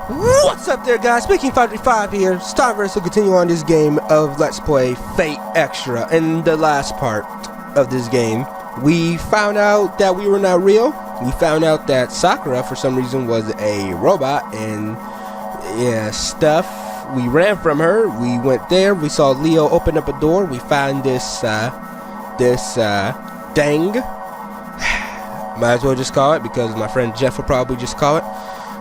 What's up there, guys? Speaking 535 here. Starverse will continue on this game of Let's Play Fate Extra. In the last part of this game, we found out that we were not real. We found out that Sakura, for some reason, was a robot and stuff. We ran from her. We went there. We saw Leo open up a door. We found this thing. Might as well just call it, because my friend Jeff will probably just call it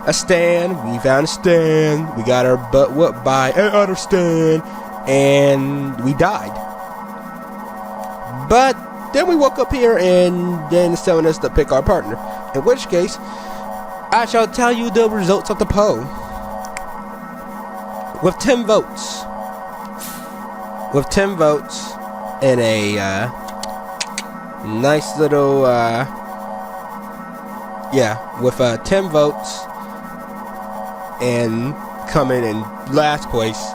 a stand. We found a stand. We got our butt whooped by another stand, and we died. But then we woke up here, and then it's telling us to pick our partner. In which case, I shall tell you the results of the poll. With 10 votes. With 10 votes and a nice little with 10 votes and coming in last place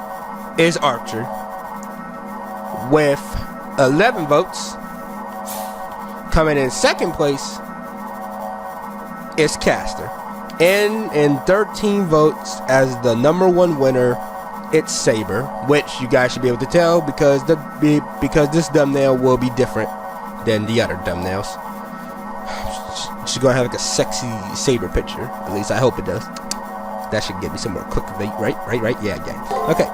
is Archer with 11 votes. Coming in second place is Caster, and in 13 votes as the number one winner, it's Saber, which you guys should be able to tell because this thumbnail will be different than the other thumbnails. She's gonna have like a sexy Saber picture. At least I hope it does. That should get me some more clickbait, right? Yeah. Okay,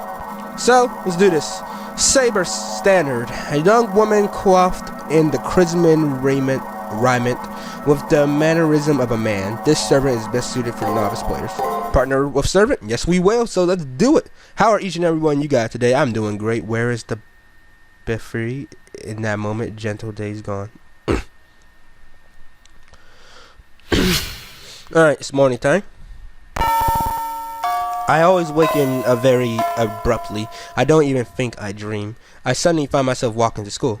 so let's do this. Saber standard: a young woman coiffed in the crimson raiment with the mannerism of a man. This servant is best suited for novice players. Partner with servant? Yes, we will. So let's do it. How are each and every one you guys today? I'm doing great. Where is the Biffrey in that moment? Gentle days gone. Alright, it's morning time. I always waken very abruptly. I don't even think I dream. I suddenly find myself walking to school.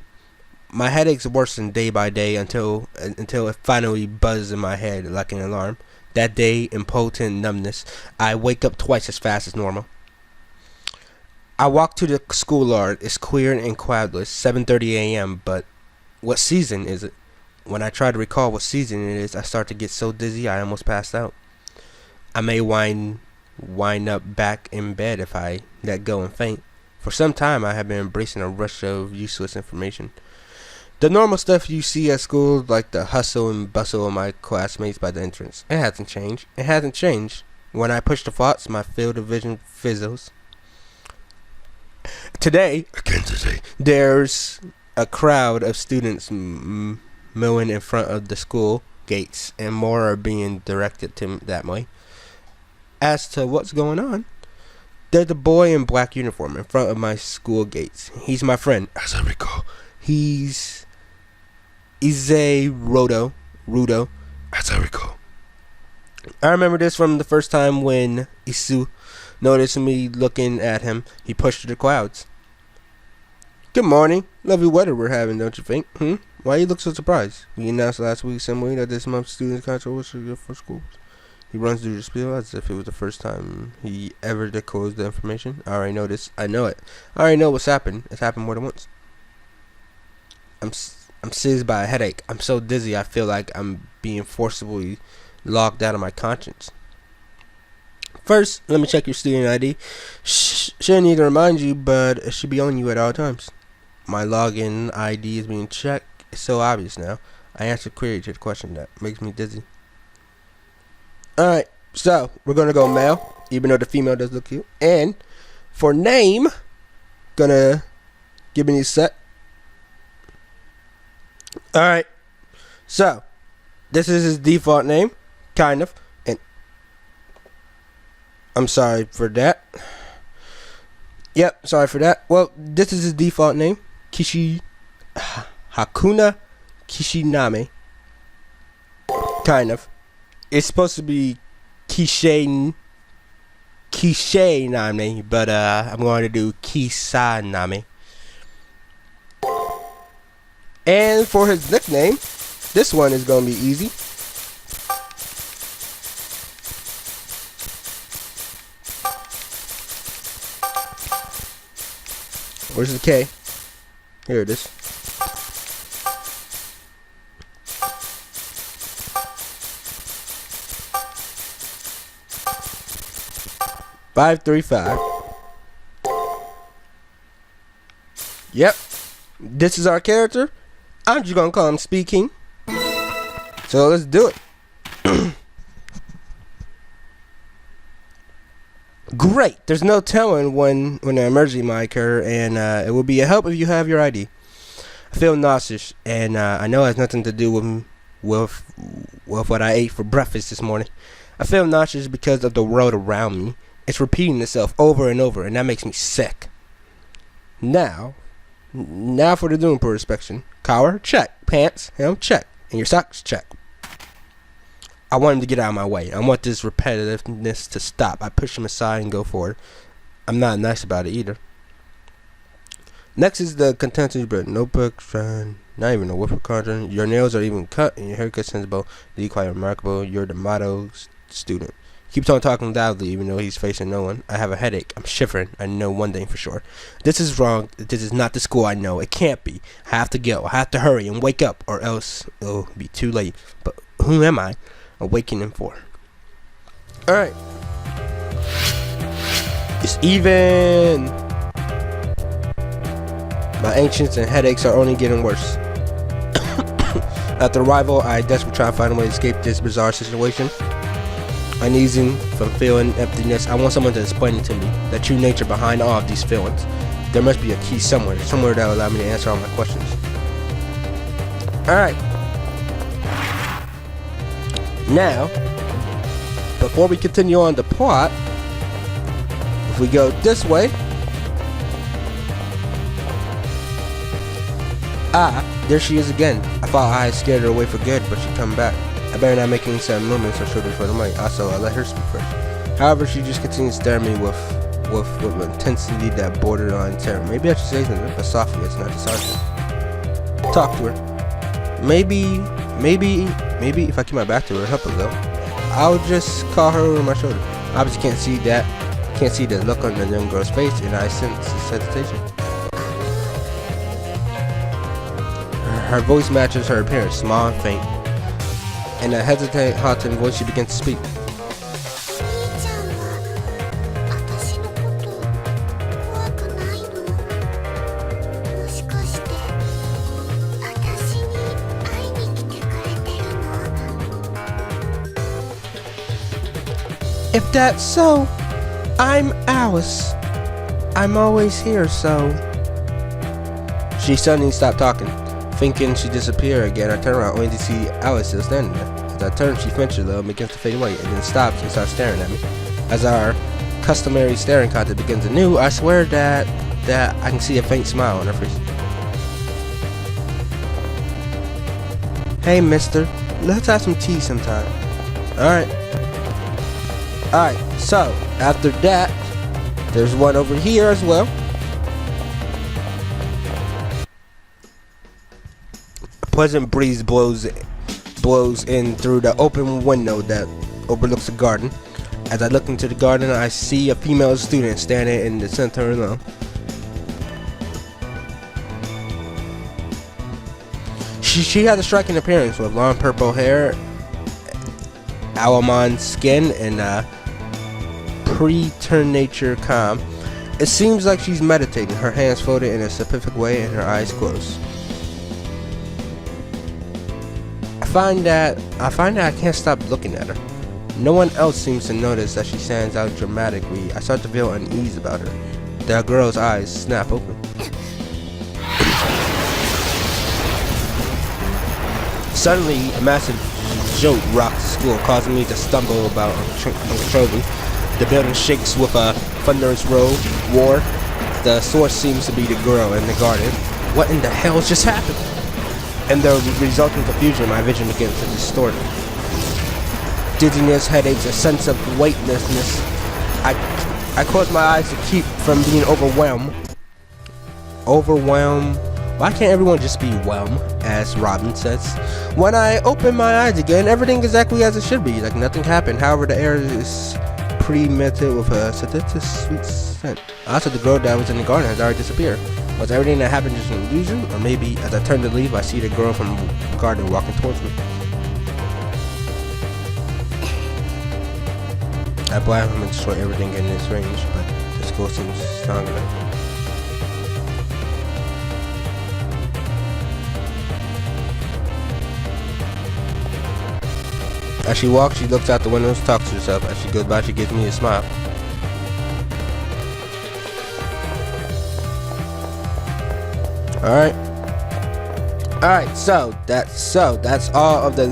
My headaches worsen day by day until it finally buzzes in my head like an alarm. That day, impotent numbness, I wake up twice as fast as normal. I walk to the schoolyard. It's clear and cloudless. 7:30 a.m. But what season is it? When I try to recall what season it is, I start to get so dizzy I almost passed out. I may wind up back in bed if I let go and faint. For some time, I have been embracing a rush of useless information. The normal stuff you see at school, like the hustle and bustle of my classmates by the entrance. It hasn't changed. When I push the thoughts, my field of vision fizzles. Today, there's a crowd of students milling in front of the school gates, and more are being directed to that way. As to what's going on, there's a boy in black uniform in front of my school gates. He's my friend, as I recall. He's a Rudo, as I recall. I remember this from the first time when Isu noticed me looking at him. He pushed through the clouds. Good morning. Lovely weather we're having, don't you think? Why you look so surprised? We announced last week assembly that this month's students contract was for schools. He runs through the spiel as if it was the first time he ever disclosed the information. I already know this. I know it. I already know what's happened. It's happened more than once. I'm seized by a headache. I'm so dizzy I feel like I'm being forcibly locked out of my conscience. First, let me check your student ID. Shouldn't need to remind you, but it should be on you at all times. My login ID is being checked. It's so obvious now. I answered query to the question that makes me dizzy. Alright, so we're gonna go male, even though the female does look cute. And for name, gonna give me a set. Alright, so this is his default name, kind of. And I'm sorry for that. Yep, sorry for that. Well, this is his default name, Hakuna Kishiname. Kind of. It's supposed to be Kishiname, but I'm going to do Kisaname. And for his nickname, this one is going to be easy. Where's the K? Here it is. 535. Yep. This is our character. I'm just gonna call him Speed King. So let's do it. Great. There's no telling when an emergency might occur, and it will be a help if you have your ID. I feel nauseous, and I know it has nothing to do with what I ate for breakfast this morning. I feel nauseous because of the world around me. It's repeating itself over and over, and that makes me sick. Now for the Doom inspection. Collar, check. Pants, hem, check. And your socks, check. I want him to get out of my way. I want this repetitiveness to stop. I push him aside and go forward. I'm not nice about it either. Next is the contentious but notebook, not even a whip of content. Your nails are even cut and your haircut sensible. Be quite remarkable. You're the motto student. Keeps on talking loudly even though he's facing no one. I have a headache. I'm shivering. I know one thing for sure. This is wrong. This is not the school I know. It can't be. I have to go. I have to hurry and wake up or else it'll be too late. But who am I awakening for? Alright. It's even. My ancients and headaches are only getting worse. After arrival, I desperately try to find a way to escape this bizarre situation. Uneasy from feeling emptiness, I want someone to explain it to me, the true nature behind all of these feelings. There must be a key somewhere that will allow me to answer all my questions. Alright. Now, before we continue on the plot, if we go this way, there she is again. I thought I had scared her away for good, but she come back. I better not make any sudden movements or shoot her for the money. Also, I let her speak first. However, she just continues staring at me with intensity that bordered on terror. Maybe I should say something, but softly, it's not decisive. Talk to her. Maybe if I keep my back to her, help a little. I'll just call her over my shoulder. I obviously can't see the look on the young girl's face, and I sense hesitation. Her voice matches her appearance, small and faint. In a hesitant, halting voice, she begins to speak. If that's so, I'm Alice. I'm always here, so. She suddenly stopped talking. Thinking she disappeared again, I turn around only to see Alice still standing there. As I turn, she flinches a little and begins to fade away, and then stops and starts staring at me. As our customary staring contest begins anew, I swear that I can see a faint smile on her face. Hey, mister, let's have some tea sometime. Alright, so after that, there's one over here as well. A pleasant breeze blows in through the open window that overlooks the garden. As I look into the garden, I see a female student standing in the center alone. She has a striking appearance with long purple hair, almond skin, and preternature calm. It seems like she's meditating, her hands folded in a specific way and her eyes closed. I find that I can't stop looking at her. No one else seems to notice that she stands out dramatically. I start to feel unease about her. The girl's eyes snap open. Suddenly, a massive jolt rocks the school, causing me to stumble about uncontrollably. The building shakes with a thunderous roar. The source seems to be the girl in the garden. What in the hell just happened? In the resulting confusion, my vision begins to distort. Dizziness, headaches, a sense of weightlessness. I close my eyes to keep from being overwhelmed. Overwhelmed? Why can't everyone just be whelmed, as Robin says? When I open my eyes again, everything is exactly as it should be, like nothing happened. However, the air is pre-melted with a sedative sweet scent. Also, the girl that was in the garden has already disappeared. Was everything that happened just an illusion? Or maybe, as I turn to leave, I see the girl from the garden walking towards me. I blast him and destroy everything in this range, but the school seems strong enough. As she walks, she looks out the window and talks to herself. As she goes by, she gives me a smile. Alright, so that's all of the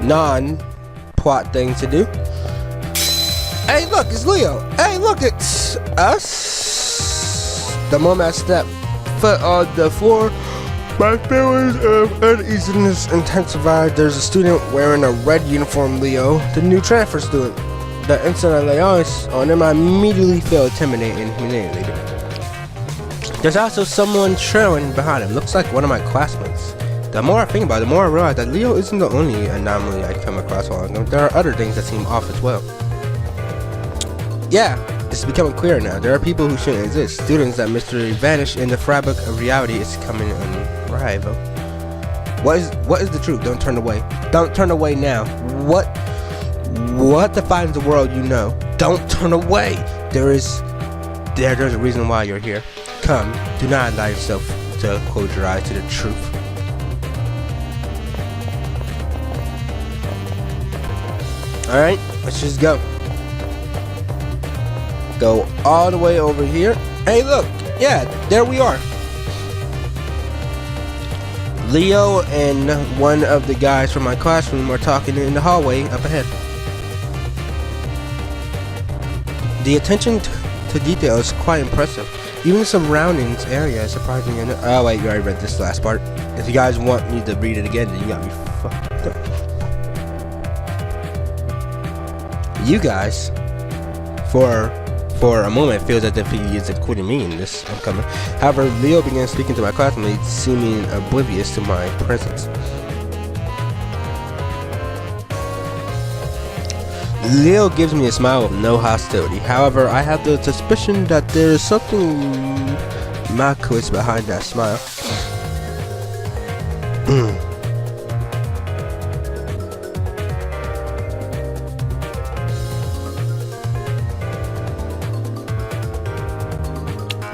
non-plot things to do. Hey, look, it's Leo. Hey, look, it's us. The moment I step foot on the floor, my feelings of uneasiness intensified. There's a student wearing a red uniform, Leo, the new transfer student. The instant I lay eyes on him, I immediately feel intimidated and humiliated. There's also someone trailing behind him. Looks like one of my classmates. The more I think about it, the more I realize that Leo isn't the only anomaly I come across while I'm. There are other things that seem off as well. Yeah, it's becoming clear now. There are people who shouldn't exist. Students that mysteriously vanish in the fabric of reality is coming unrivaled. What is the truth? Don't turn away. Don't turn away now. What defines the world you know? Don't turn away. There's a reason why you're here. Come, do not allow yourself to close your eyes to the truth. Alright, let's just go. Go all the way over here. Hey, look. Yeah, there we are. Leo and one of the guys from my classroom are talking in the hallway up ahead. The attention to detail is quite impressive. Even the surroundings area is surprising. Oh wait, you already read this last part. If you guys want me to read it again, then you got me fucked up. You guys, for a moment, it feels as if he is including me in this upcoming. However, Leo began speaking to my classmates, seeming oblivious to my presence. Leo gives me a smile of no hostility. However, I have the suspicion that there is something malicious behind that smile.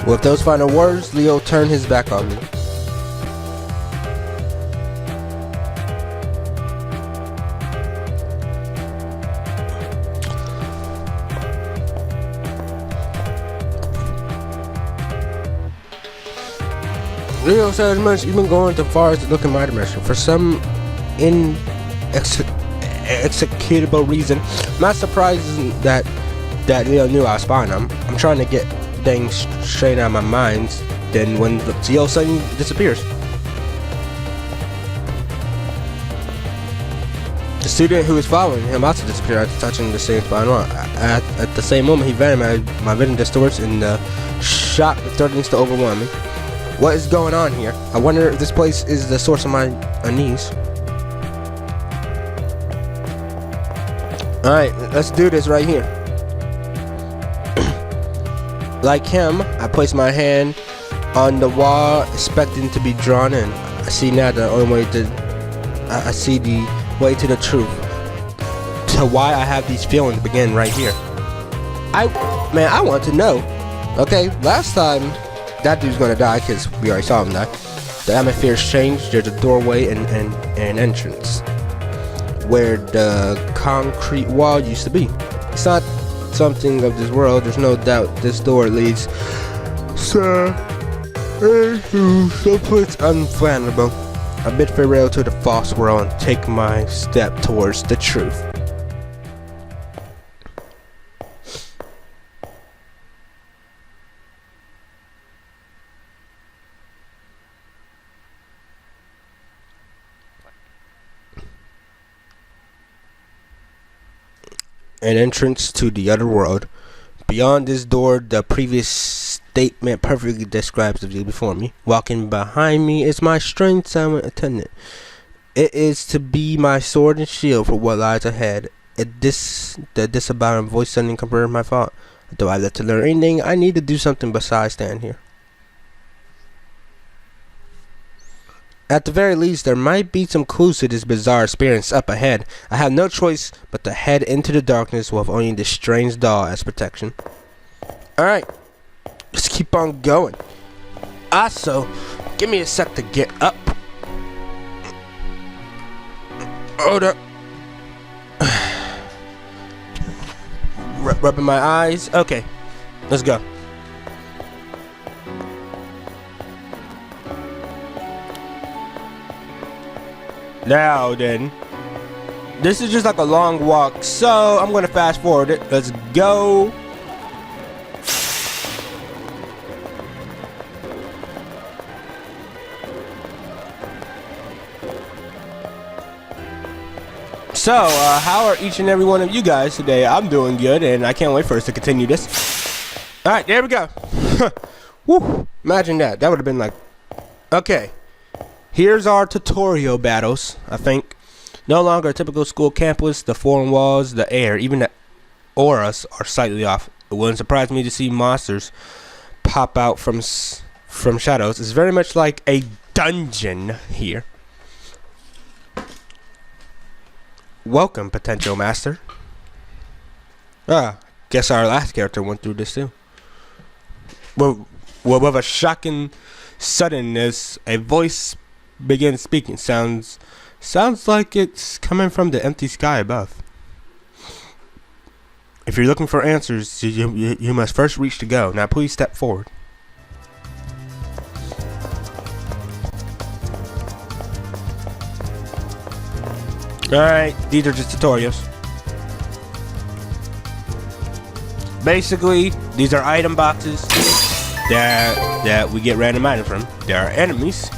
With those final words, Leo turned his back on me. Leo said as much, even going too far as to look in my direction. For some inexplicable reason, I'm not surprised that Leo knew I was spying on him. I'm trying to get things straight out of my mind. Then when Leo suddenly disappears. The student who was following him also disappeared after touching the same spot. At the same moment he vanished, my vision distorts and the shock threatens to overwhelm me. What is going on here? I wonder if this place is the source of my unease. Alright, let's do this right here. Like him, I place my hand on the wall, expecting to be drawn in. I see now the only way I see the way to the truth. To why I have these feelings begin right here. I want to know. Okay, last time that dude's gonna die because we already saw him die. The atmosphere's changed. There's a doorway and an entrance where the concrete wall used to be. It's not something of this world. There's no doubt this door leads into someplace unfathomable. A bit farewell to the false world and take my step towards the truth. An entrance to the other world. Beyond this door, the previous statement perfectly describes the view before me. Walking behind me is my strange silent attendant. It is to be my sword and shield for what lies ahead. The disembodied voice suddenly confirmed my thought. Do I live to learn anything? I need to do something besides stand here. At the very least, there might be some clues to this bizarre experience up ahead. I have no choice but to head into the darkness with only this strange doll as protection. Alright, let's keep on going. Also, give me a sec to get up. Hold up. Rubbing my eyes. Okay, let's go. Now then, this is just like a long walk, so I'm gonna fast forward it. Let's go. So, how are each and every one of you guys today? I'm doing good, and I can't wait for us to continue this. Alright, there we go. Woo, imagine that. That would have been like... Okay. Here's our tutorial battles, I think. No longer a typical school campus. The foreign walls, the air, even the auras are slightly off. It wouldn't surprise me to see monsters pop out from shadows. It's very much like a dungeon here. Welcome, potential master. Guess our last character went through this too. Well, with a shocking suddenness, a voice begins speaking. Sounds like it's coming from the empty sky above. If you're looking for answers, you must first reach to go. Now please step forward. Alright, these are just tutorials. Basically, these are item boxes that we get random items from. There are enemies.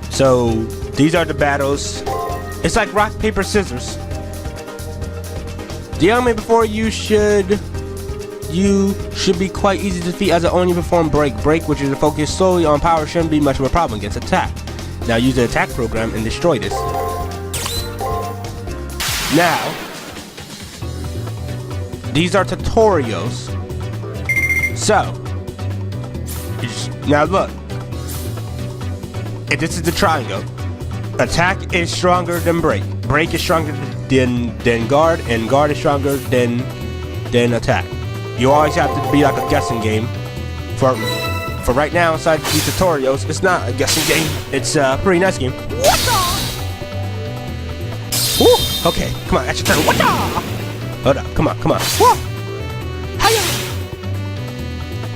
So these are the battles. It's like rock, paper, scissors. The enemy before you should be quite easy to defeat as it only perform break. Break, which is focused solely on power, shouldn't be much of a problem against attack. Now use the attack program and destroy this. Now, these are tutorials. So, now look. If this is the triangle, attack is stronger than break. Break is stronger than guard, and guard is stronger than attack. You always have to be like a guessing game. For right now, inside these tutorials, it's not a guessing game. It's a pretty nice game. What the? Woo! Okay, come on, that's your turn. What the? Hold up, come on. Whoa! Hiya!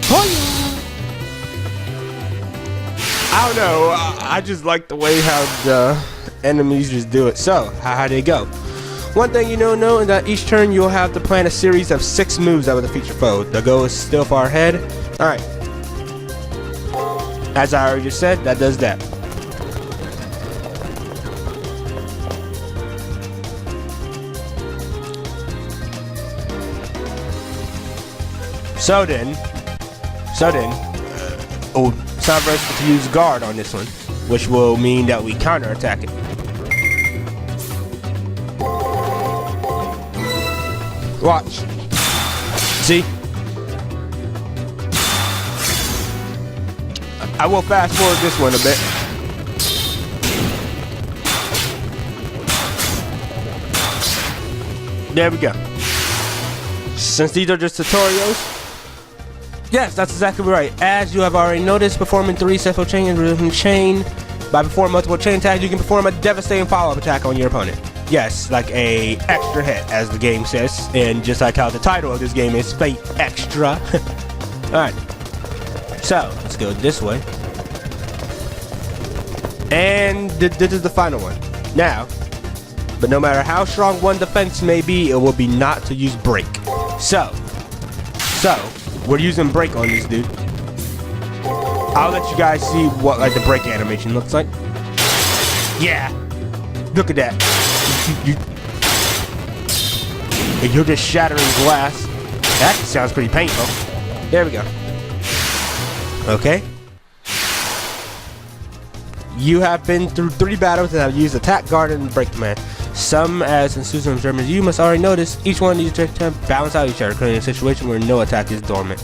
Hiya! I don't know, I just like the way how the enemies just do it. So, how they go? One thing you don't know is that each turn you'll have to plan a series of 6 moves that will defeat your foe. The goal is still far ahead. Alright. As I already just said, that does that. So then, it's not versatile to use guard on this one, which will mean that we counter-attack it. Watch. See? I will fast forward this one a bit. There we go. Since these are just tutorials, yes, that's exactly right. As you have already noticed, performing 3 successful chains within chain. By performing multiple chain attacks, you can perform a devastating follow-up attack on your opponent. Yes, like a extra hit, as the game says, and just like how the title of this game is, Fate Extra. Alright, so let's go this way. And this is the final one. Now, but no matter how strong one defense may be, it will be not to use break. So we're using break on this dude. I'll let you guys see what like the break animation looks like. Yeah, look at that. and you're just shattering glass. That sounds pretty painful. There we go. Okay. You have been through 3 battles and have used attack, guard, and break command. Some, as in Susan German, you must already notice each one of these attacks balance out each other, creating a situation where no attack is dormant.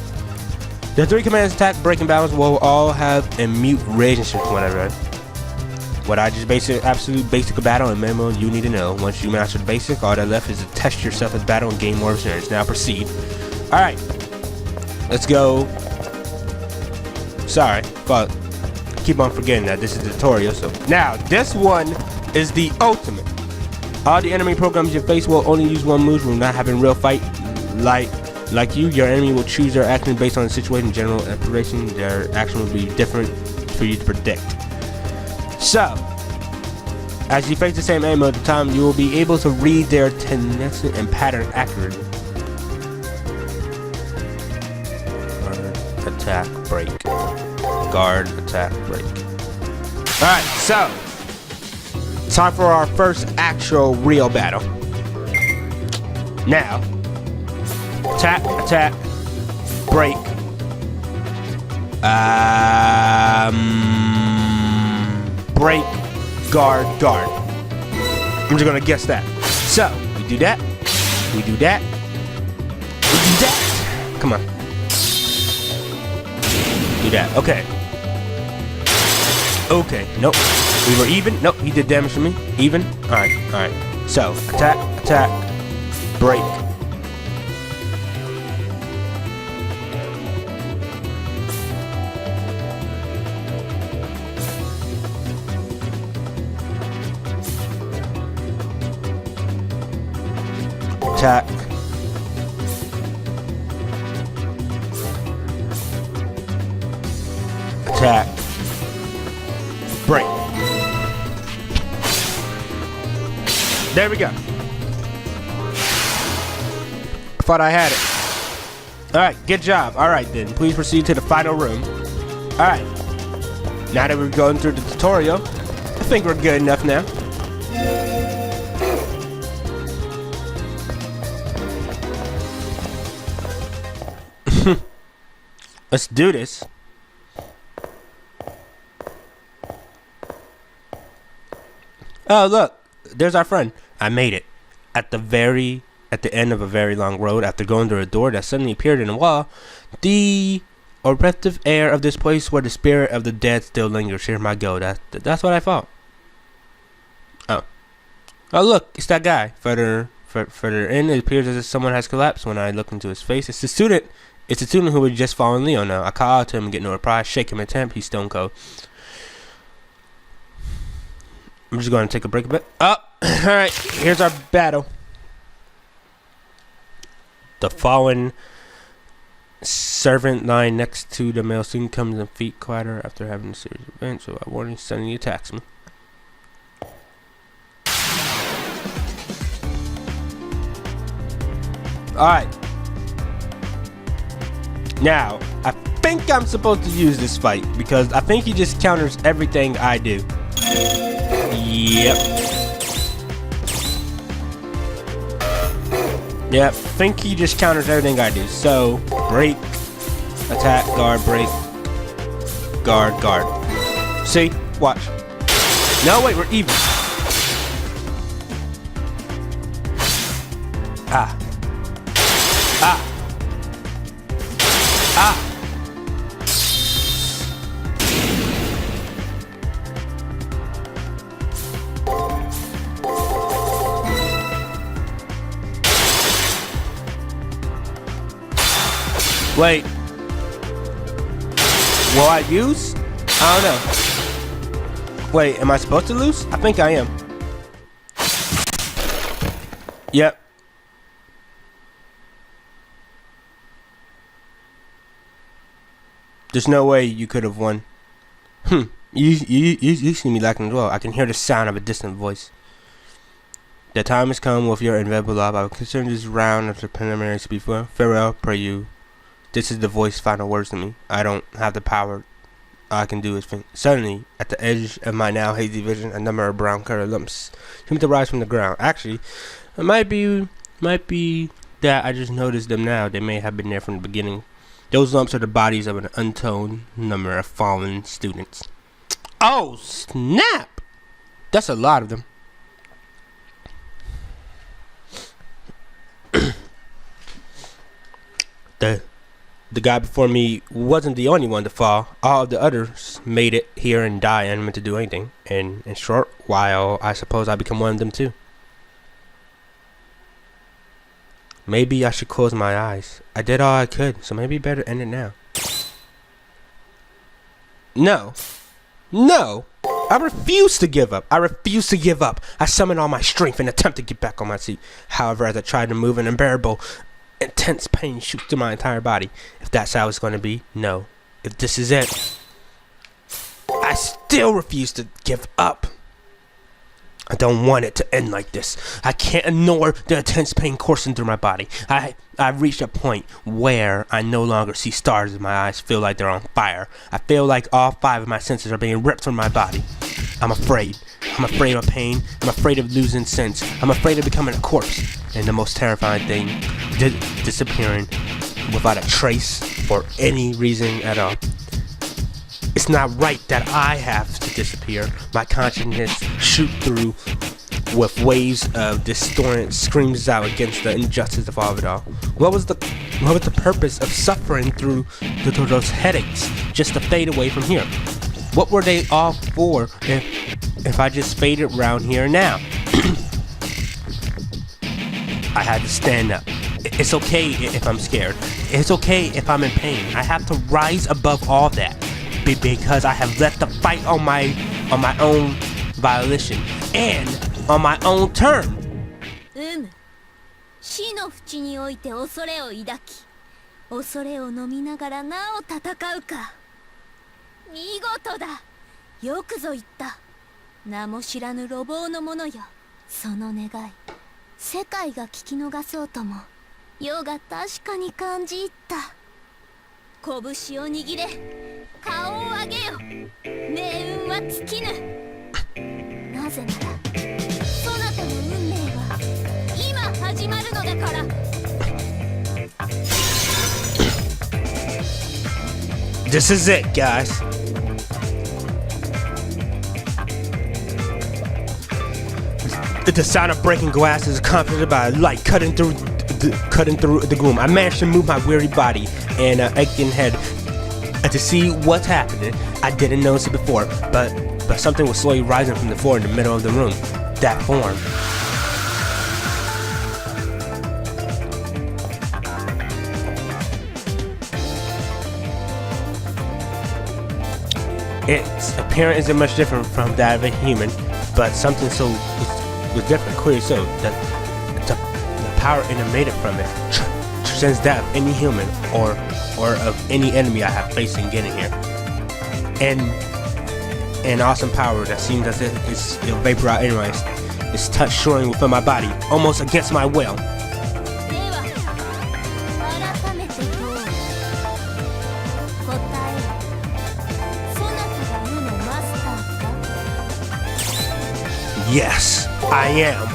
The 3 commands, attack, break, and balance, will all have a mute relationship to one another. What I just absolute basic of battle and memo you need to know. Once you master the basic, all that left is to test yourself as battle and gain more experience. Now proceed. Alright. Let's go. Sorry, but keep on forgetting that this is the tutorial. So now this one is the ultimate. All the enemy programs you face will only use one move. Will not have a real fight like you. Your enemy will choose their action based on the situation, general inspiration. Their action will be different for you to predict. So, as you face the same enemy at the time, you will be able to read their tendency and pattern accurately. Guard, attack, break. Guard, attack, break. Alright, so time for our first actual real battle. Now, attack, attack, break. Break, guard, guard. I'm just gonna guess that. So, we do that. We do that. We do that. Come on. Do that. Okay. Okay. Nope. We were even. Nope. He did damage to me. Even. Alright. Alright. So, attack, attack, break. Attack. Attack. Break. There we go. Thought I had it. Alright, good job. Alright then, please proceed to the final room. Alright. Now that we're going through the tutorial, I think we're good enough now. Let's do this. Oh, look. There's our friend. I made it. At the end of a very long road, after going through a door that suddenly appeared in the wall, the oppressive air of this place where the spirit of the dead still lingers. Here I go. That's what I thought. Oh. Oh, look. It's that guy. Further in, it appears as if someone has collapsed. When I look into his face, it's the student. It's the student who had just fallen Leo now. I call out to him and get no reply. Shake him in temp. He's stone cold. I'm just going to take a break a bit. Oh, alright. Here's our battle. The fallen servant lying next to the male student comes and feet quieter after having a series of events. So I warn, he suddenly attacks me. Alright. Now, I think I'm supposed to use this fight because I think he just counters everything I do. Yep. Yep, I think he just counters everything I do. So, break, attack, guard, break, guard, guard. See? Watch. No, wait, we're even. Ah. Ah. Ah! Wait. Will I use? I don't know. Wait, am I supposed to lose? I think I am. Yep. There's no way you could have won. You see me lacking as well. I can hear the sound of a distant voice. The time has come with your inevitable love. I will consider this round of the preliminaries before. Farewell, pray you. This is the voice's final words to me. I don't have the power. All I can do is think. Suddenly, at the edge of my now hazy vision, a number of brown-colored lumps seem to rise from the ground. Actually, it might be Might be that I just noticed them now. They may have been there from the beginning. Those lumps are the bodies of an untold number of fallen students. Oh, snap! That's a lot of them. The guy before me wasn't the only one to fall. All of the others made it here and die unable to do anything. And in a short while, I suppose I become one of them too. Maybe I should close my eyes. I did all I could, so maybe better end it now. No. No! I refuse to give up. I refuse to give up. I summoned all my strength and attempt to get back on my seat. However, as I tried to move, an unbearable, intense pain shoots through my entire body. If that's how it's going to be, no. If this is it, I still refuse to give up. I don't want it to end like this. I can't ignore the intense pain coursing through my body. I've reached a point where I no longer see stars and my eyes feel like they're on fire. I feel like all 5 of my senses are being ripped from my body. I'm afraid. I'm afraid of pain. I'm afraid of losing sense. I'm afraid of becoming a corpse. And the most terrifying thing, disappearing without a trace for any reason at all. It's not right that I have to disappear. My consciousness shoot through with waves of distorted screams out against the injustice of all of it all. What was the purpose of suffering through those headaches just to fade away from here? What were they all for if I just faded around here now? I had to stand up. It's okay if I'm scared. It's okay if I'm in pain. I have to rise above all that. Because I have left the fight on my own volition and on my own term. 死の淵において恐れを抱き、恐れを飲みながらなお戦うか。見事だ。よくぞ言った。名も知らぬ路傍の者よ。その願い、世界が聞き逃そうとも、世が確かに感じ入った。拳を握れ。顔を上げよ。命運は尽きぬ。なぜならそなたの運命は今始まるのだから。 This is it, guys. The sound of breaking glass is accompanied by a light cutting through the gloom. I managed to move my weary body and aching head to see what's happening. I didn't notice it before, but something was slowly rising from the floor in the middle of the room. That form. Its appearance isn't much different from that of a human, but something so was different, clearly so, that the power emanated from it transcends that of any human or of any enemy I have faced in getting here. And an awesome power that seems as if it'll vapor out anyways. It's touch soaring within my body, almost against my will. Yes, I am.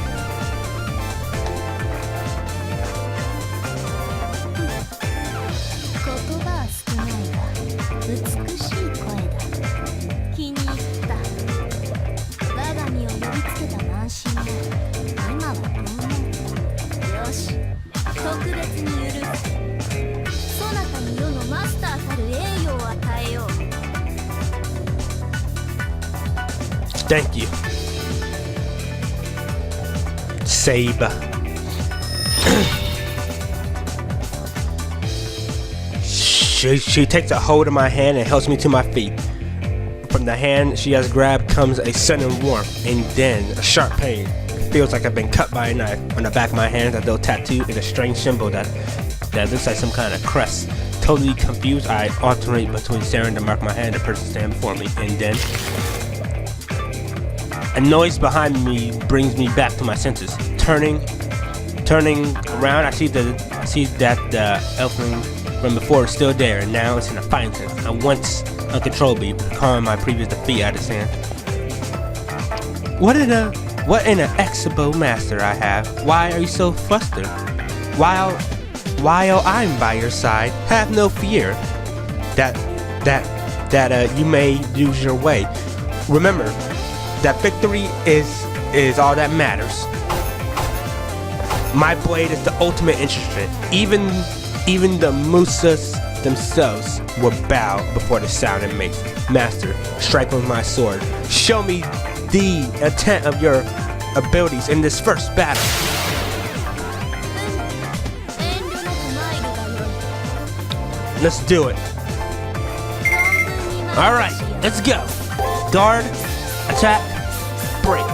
Thank you, Saber. She takes a hold of my hand and helps me to my feet. From the hand she has grabbed comes a sudden warmth and then a sharp pain. It feels like I've been cut by a knife. On the back of my hand, a little tattoo and a strange symbol that looks like some kind of crest. Totally confused, I alternate between staring to mark my hand and the person standing before me, and then a noise behind me brings me back to my senses. Turning around, I see that the elfin from before is still there, and now it's in a fighting sense. I once uncontrollably recalling my previous defeat out of sand. What did What an expo master I have. Why are you so flustered? While I'm by your side, have no fear that you may lose your way. Remember that victory is all that matters. My blade is the ultimate instrument. Even the Musas themselves will bow before the sound it makes. Master, strike with my sword. Show me the intent of your abilities in this first battle. Let's do it. Alright, let's go. Guard, attack, break.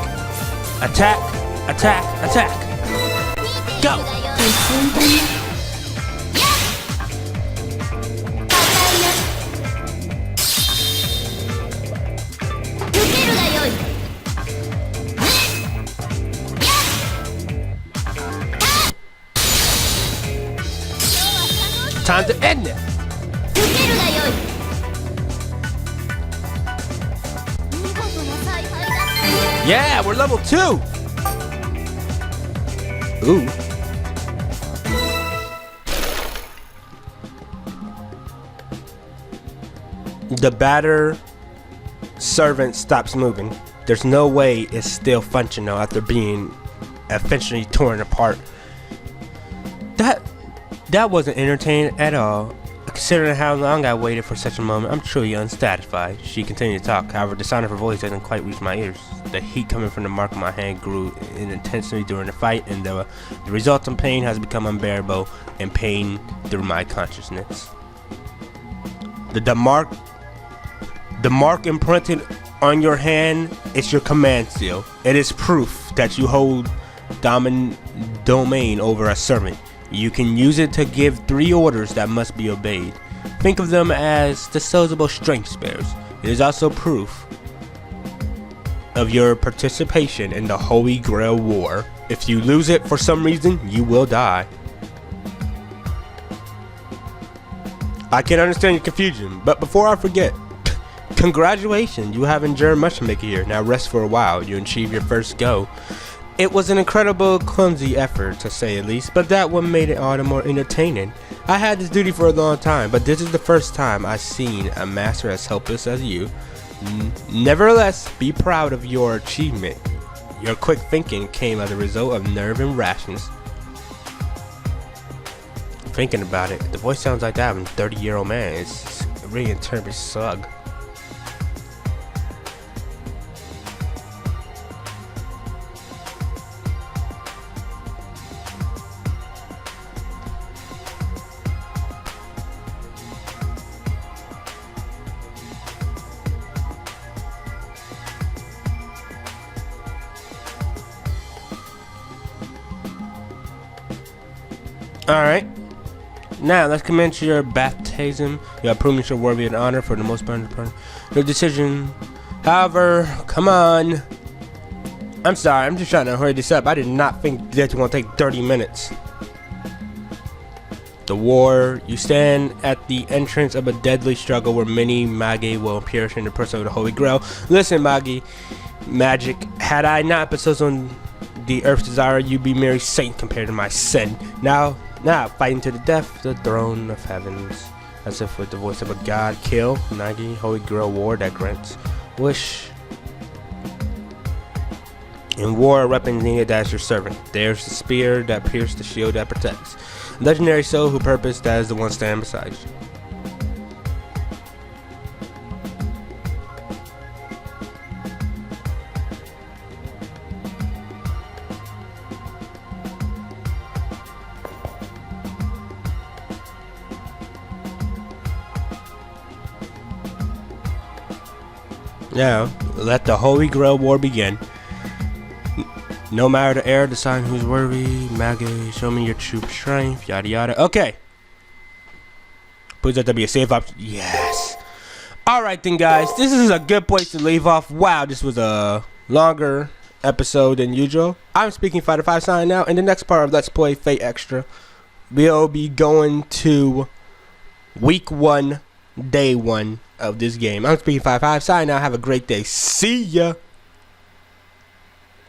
Attack, attack, attack. Go! Time to end it. Yeah, we're level 2. Ooh. The batter servant stops moving. There's no way it's still functional after being eventually torn apart. That wasn't entertaining at all. Considering how long I waited for such a moment, I'm truly unsatisfied. She continued to talk, however the sound of her voice didn't quite reach my ears. The heat coming from the mark of my hand grew in intensity during the fight, and the resultant pain has become unbearable and pain through my consciousness. The mark imprinted on your hand is your command seal. It is proof that you hold domain over a servant. You can use it to give 3 orders that must be obeyed. Think of them as disposable strength spares. It is also proof of your participation in the Holy Grail War. If you lose it for some reason, you will die. I can understand your confusion, but before I forget, congratulations, you have endured much to make it here. Now rest for a while. You achieved your first go. It was an incredible, clumsy effort, to say the least, but that one made it all the more entertaining. I had this duty for a long time, but this is the first time I've seen a master as helpless as you. Nevertheless, be proud of your achievement. Your quick thinking came as a result of nerve and rashness. Thinking about it, the voice sounds like that of a 30-year-old man. It's really a terrible slug. Alright, now let's commence your baptism. You have proven you're worthy of honor for the most part. Your decision, however, come on. I'm sorry, I'm just trying to hurry this up. I did not think this was going to take 30 minutes. The war. You stand at the entrance of a deadly struggle where many Magi will perish in the pursuit of the Holy Grail. Listen, Magic, had I not bestowed on the earth's desire, you'd be mere saint compared to my sin. Now, fighting to the death, the throne of heavens, as if with the voice of a god, kill, Nagi, Holy Grail War that grants wish. In war, a weapon needed as your servant. There's the spear that pierces, the shield that protects. Legendary soul who purpose, that is the one standing beside you. Now, let the Holy Grail War begin. No matter the era, decide who's worthy. Magi, show me your true strength. Yada yada. Okay. Please let that be a safe option. Yes. Alright then, guys. This is a good place to leave off. Wow, this was a longer episode than usual. I'm Speaking Fighter 5 signing out. In the next part of Let's Play Fate Extra, we'll be going to week 1, day 1 of this game. I'm Speaking 5 signing out. Have a great day. See ya.